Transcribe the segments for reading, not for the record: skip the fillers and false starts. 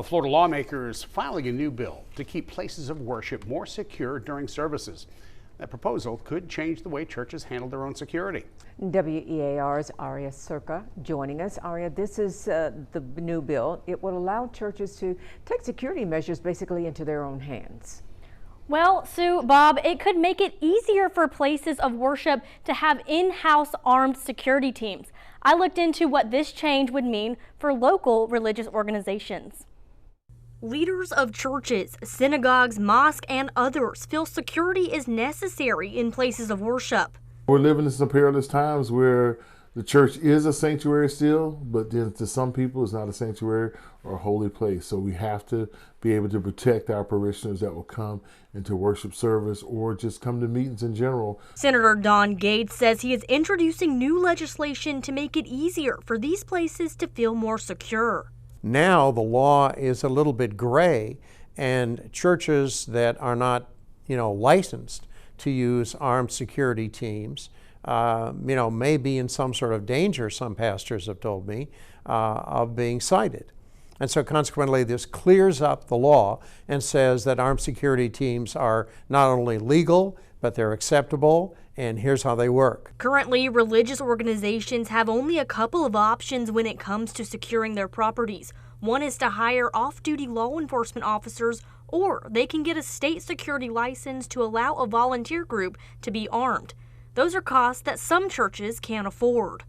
Florida lawmakers filing a new bill to keep places of worship more secure during services. That proposal could change the way churches handle their own security. WEAR's Aria Circa joining us. Aria, this is the new bill. It will allow churches to take security measures basically into their own hands. Well, Sue, Bob, it could make it easier for places of worship to have in-house armed security teams. I looked into what this change would mean for local religious organizations. Leaders of churches, synagogues, mosques, and others feel security is necessary in places of worship. We're living in some perilous times where the church is a sanctuary still, but then to some people it's not a sanctuary or a holy place. So we have to be able to protect our parishioners that will come into worship service or just come to meetings in general. Senator Don Gaetz says he is introducing new legislation to make it easier for these places to feel more secure. Now the law is a little bit gray, and churches that are not, licensed to use armed security teams, may be in some sort of danger, some pastors have told me, of being cited. And so consequently, this clears up the law and says that armed security teams are not only legal, but they're acceptable, and here's how they work. Currently, religious organizations have only a couple of options when it comes to securing their properties. One is to hire off-duty law enforcement officers, or they can get a state security license to allow a volunteer group to be armed. Those are costs that some churches can't afford.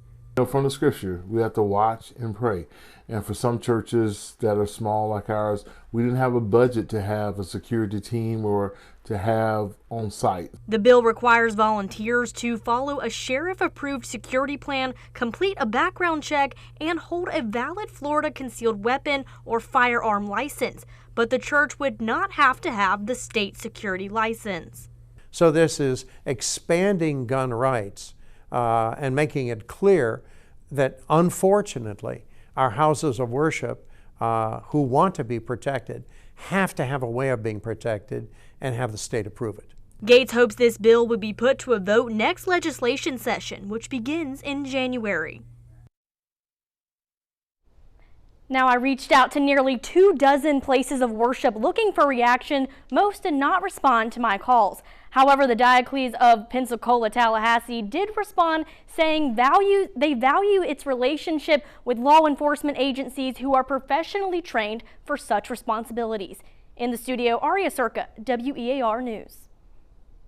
From the scripture, we have to watch and pray. And for some churches that are small like ours, we didn't have a budget to have a security team or to have on site. The bill requires volunteers to follow a sheriff-approved security plan, complete a background check, and hold a valid Florida concealed weapon or firearm license. But the church would not have to have the state security license. So this is expanding gun rights and making it clear that, unfortunately, our houses of worship who want to be protected have to have a way of being protected and have the state approve it. Gaetz hopes this bill would be put to a vote next legislation session, which begins in January. Now, I reached out to nearly 24 places of worship looking for reaction. Most did not respond to my calls. However, the Diocese of Pensacola, Tallahassee did respond, saying they value its relationship with law enforcement agencies who are professionally trained for such responsibilities. In the studio, Aria Circa, WEAR News.